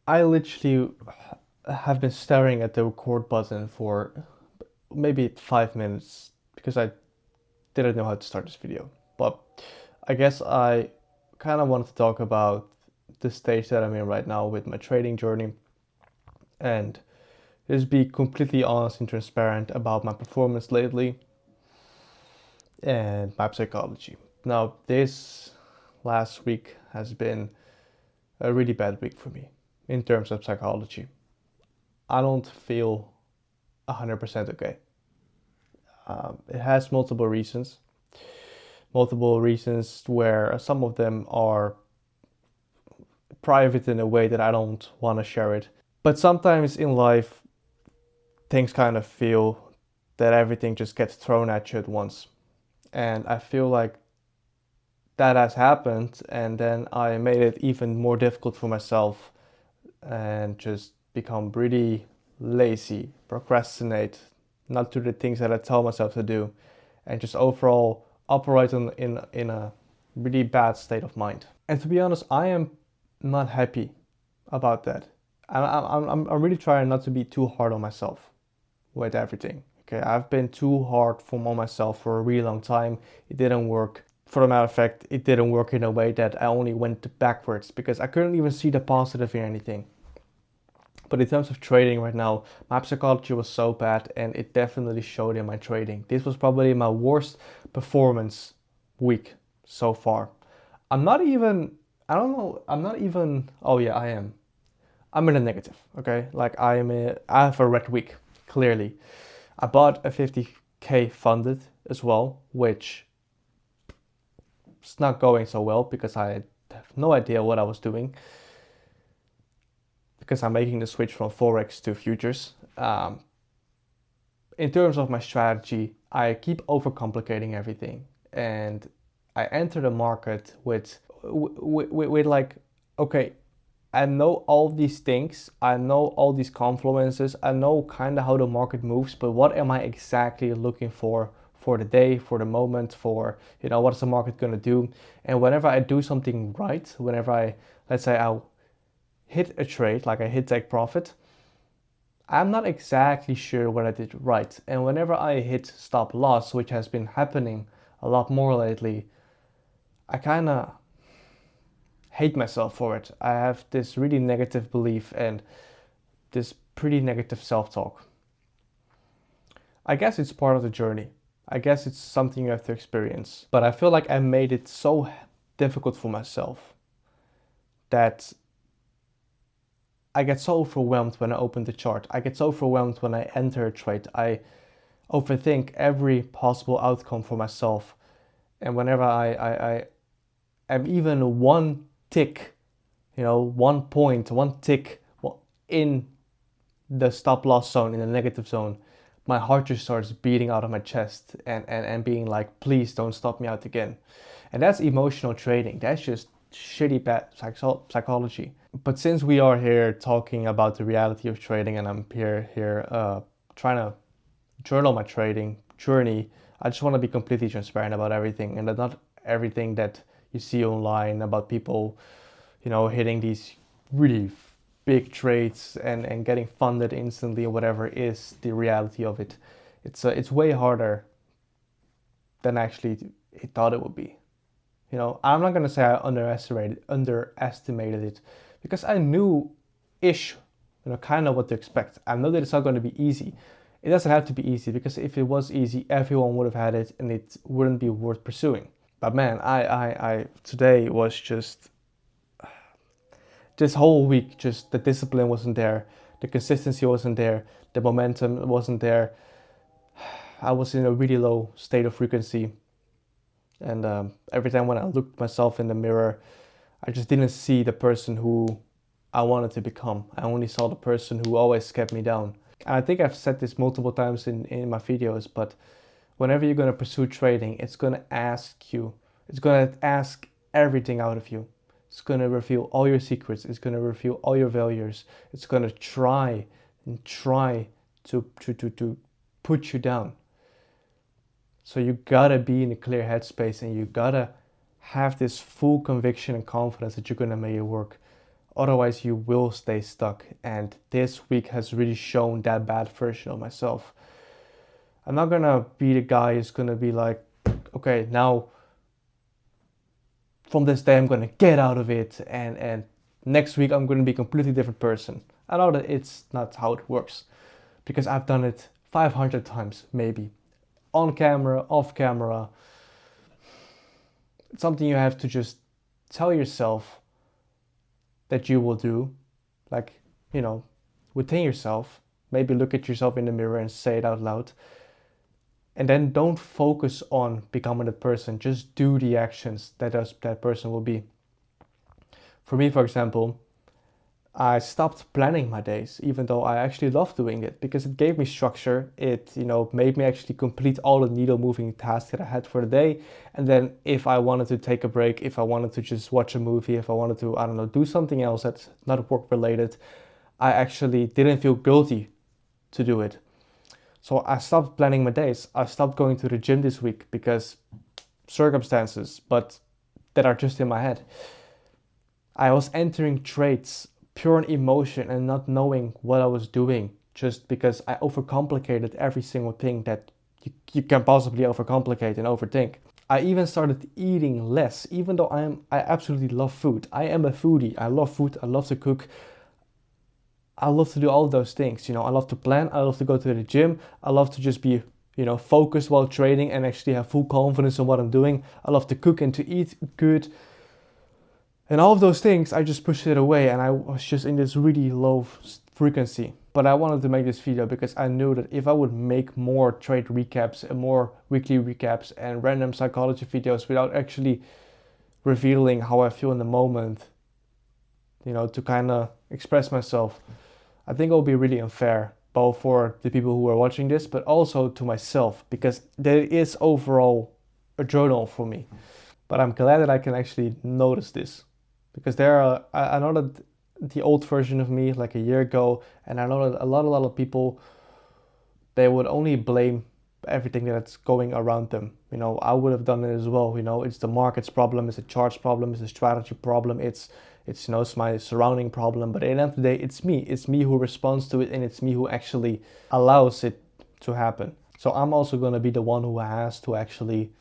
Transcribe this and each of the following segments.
I literally have been staring at the record button for maybe 5 minutes because I didn't know how to start this video. But I guess I kind of wanted to talk about the stage that I'm in right now with my trading journey and just be completely honest and transparent about my performance lately and my psychology. Now, this last week has been a really bad week for me in terms of psychology. I don't feel 100% okay. It has multiple reasons where some of them are private in a way that I don't want to share it. But sometimes in life, things kind of feel that everything just gets thrown at you at once. And I feel like that has happened, and then I made it even more difficult for myself and just become really lazy, procrastinate, not do the things that I tell myself to do, and just overall operate in a really bad state of mind. And to be honest, I am not happy about that. I'm really trying not to be too hard on myself with everything. Okay, I've been too hard on myself for a really long time. It didn't work. For the matter of fact, it didn't work in a way that I only went backwards because I couldn't even see the positive in anything. But in terms of trading right now, my psychology was so bad and it definitely showed in my trading. This was probably my worst performance week so far. I'm not even, I don't know, I'm not even, oh yeah, I am. I'm in a negative, okay? Like I have a red week, clearly. I bought a 50k funded as well, which is not going so well because I have no idea what I was doing because I'm making the switch from Forex to futures. In terms of my strategy, I keep overcomplicating everything, and I enter the market with like, okay, I know all these things, I know all these confluences, I know kind of how the market moves, but what am I exactly looking for the day, for the moment, for what's the market gonna do? And whenever I do something right, whenever let's say I'll hit a trade, like I hit take profit, I'm not exactly sure what I did right. And whenever I hit stop loss, which has been happening a lot more lately, I kind of hate myself for it. I have this really negative belief and this pretty negative self talk. I guess it's part of the journey. I guess it's something you have to experience. But I feel like I made it so difficult for myself that I get so overwhelmed when I open the chart. I get so overwhelmed when I enter a trade. I overthink every possible outcome for myself. And whenever I am even one tick, one point, one tick in the stop loss zone, in the negative zone, my heart just starts beating out of my chest and being like, please don't stop me out again. And that's emotional trading. That's just shitty bad psychology. But since we are here talking about the reality of trading and I'm here trying to journal my trading journey, I just want to be completely transparent about everything and that not everything that you see online about people, hitting these really big trades and getting funded instantly or whatever is the reality of it. It's way harder than actually it thought it would be. I'm not gonna say I underestimated it because I knew ish, kind of what to expect. I know that it's not going to be easy. It doesn't have to be easy because if it was easy, everyone would have had it and it wouldn't be worth pursuing. But man, I today was just this whole week, just the discipline wasn't there, the consistency wasn't there, the momentum wasn't there. I was in a really low state of frequency, and every time when I looked myself in the mirror, I just didn't see the person who I wanted to become. I only saw the person who always kept me down. And I think I've said this multiple times in my videos, but whenever you're going to pursue trading, it's going to it's going to ask everything out of you. It's going to reveal all your secrets. It's going to reveal all your failures. It's going to try and try to put you down. So you gotta be in a clear headspace and you gotta have this full conviction and confidence that you're gonna make it work. Otherwise, you will stay stuck. And this week has really shown that bad version of myself. I'm not gonna be the guy who's gonna be like, okay, now from this day I'm gonna get out of it, and next week I'm gonna be a completely different person. I know that it's not how it works, because I've done it 500 times, maybe. On camera, off camera. It's something you have to just tell yourself that you will do. Like, within yourself. Maybe look at yourself in the mirror and say it out loud. And then don't focus on becoming that person. Just do the actions that that person will be. For me, for example, I stopped planning my days, even though I actually love doing it, because it gave me structure. It, made me actually complete all the needle moving tasks that I had for the day. And then if I wanted to take a break, if I wanted to just watch a movie, if I wanted to, I don't know, do something else that's not work related, I actually didn't feel guilty to do it. So I stopped planning my days. I stopped going to the gym this week because circumstances, but that are just in my head. I was entering trades pure emotion and not knowing what I was doing, just because I overcomplicated every single thing that you can possibly overcomplicate and overthink. I even started eating less, even though I absolutely love food. I am a foodie. I love food. I love to cook. I love to do all those things. I love to plan. I love to go to the gym. I love to just be, focused while training and actually have full confidence in what I'm doing. I love to cook and to eat good. And all of those things, I just pushed it away, and I was just in this really low frequency. But I wanted to make this video because I knew that if I would make more trade recaps and more weekly recaps and random psychology videos without actually revealing how I feel in the moment, to kind of express myself, I think it will be really unfair, both for the people who are watching this, but also to myself, because there is overall a journal for me. But I'm glad that I can actually notice this. Because I know that the old version of me, like a year ago, and I know that a lot of people, they would only blame everything that's going around them. I would have done it as well. It's the market's problem, it's a charts problem, it's a strategy problem, it's my surrounding problem. But at the end of the day, it's me who responds to it, and it's me who actually allows it to happen. So I'm also going to be the one who has to actually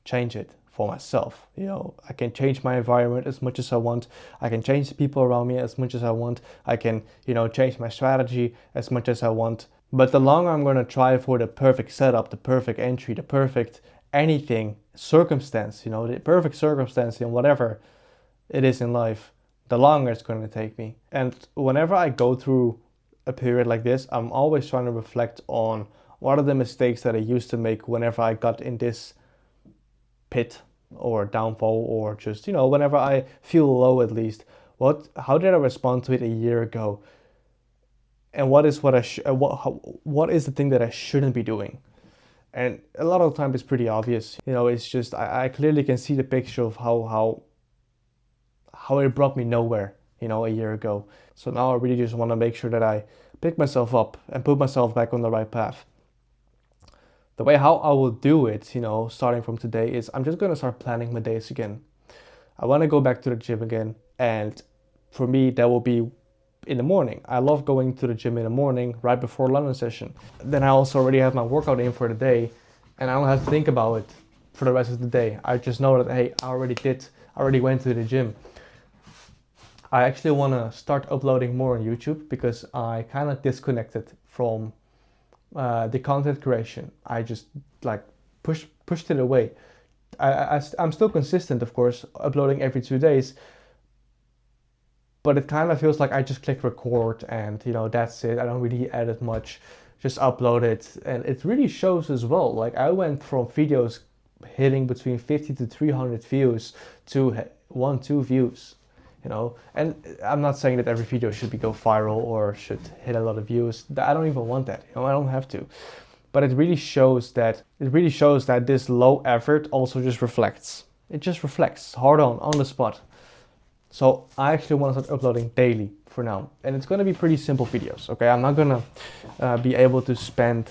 change it for myself. I can change my environment as much as I want. I can change the people around me as much as I want. I can, change my strategy as much as I want. But the longer I'm going to try for the perfect setup, the perfect entry, the perfect anything, circumstance, the perfect circumstance in whatever it is in life, the longer it's going to take me. And whenever I go through a period like this, I'm always trying to reflect on what are the mistakes that I used to make whenever I got in this pit or downfall, or just whenever I feel low, at least how did I respond to it a year ago, and what is the thing that I shouldn't be doing. And a lot of the time it's pretty obvious. It's just I clearly can see the picture of how it brought me nowhere a year ago. So now I really just want to make sure that I pick myself up and put myself back on the right path. The way how I will do it, starting from today, is I'm just going to start planning my days again. I want to go back to the gym again. And for me, that will be in the morning. I love going to the gym in the morning, right before London session. Then I also already have my workout in for the day, and I don't have to think about it for the rest of the day. I just know that, hey, I already went to the gym. I actually want to start uploading more on YouTube, because I kind of disconnected from the content creation. I just pushed it away. I'm still consistent, of course, uploading every 2 days, but it kind of feels like I just click record and that's it. I don't really edit much, just upload it, and it really shows as well. Like, I went from videos hitting between 50 to 300 views to 1-2 views. And I'm not saying that every video should go viral or should hit a lot of views. I don't even want that. I don't have to. But it really shows that this low effort also just reflects. It just reflects hard on the spot. So I actually want to start uploading daily for now, and it's going to be pretty simple videos. Okay, I'm not going to be able to spend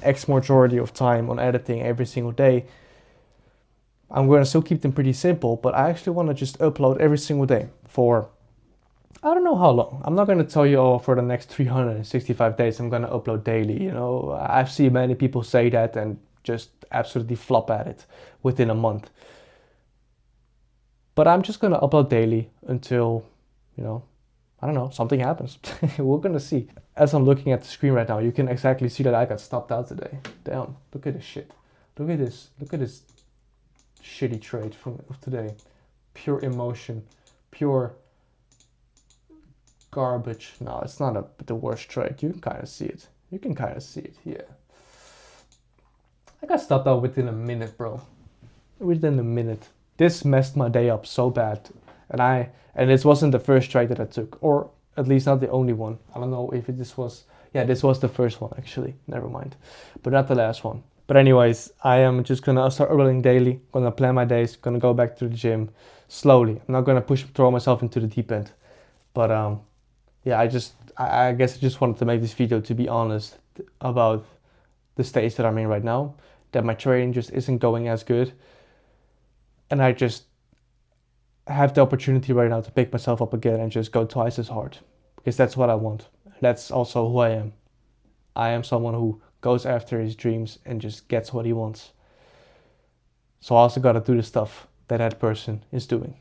X majority of time on editing every single day. I'm going to still keep them pretty simple, but I actually want to just upload every single day for I don't know how long. I'm not gonna tell you, oh, for the next 365 days I'm gonna upload daily. You know, I've seen many people say that and just absolutely flop at it within a month. But I'm just gonna upload daily until, you know, I don't know, something happens. We're gonna see. As I'm looking at the screen right now, you can exactly see that I got stopped out today. Damn, look at this shit. Look at this. Look at this shitty trade from today. Pure emotion. Pure garbage. No, it's not the worst trade. You can kind of see it. You can kind of see it. Yeah. I got stopped out within a minute, bro. Within a minute. This messed my day up so bad. And this wasn't the first trade that I took, or at least not the only one. I don't know if this was, yeah, this was the first one actually. Never mind. But not the last one. But anyways, I am just gonna start uploading daily. Gonna plan my days. Gonna go back to the gym slowly. I'm not gonna throw myself into the deep end. But yeah, I guess I just wanted to make this video to be honest about the stage that I'm in right now. That my training just isn't going as good, and I just have the opportunity right now to pick myself up again and just go twice as hard, because that's what I want. That's also who I am. I am someone who goes after his dreams and just gets what he wants. So I also gotta do the stuff that that person is doing.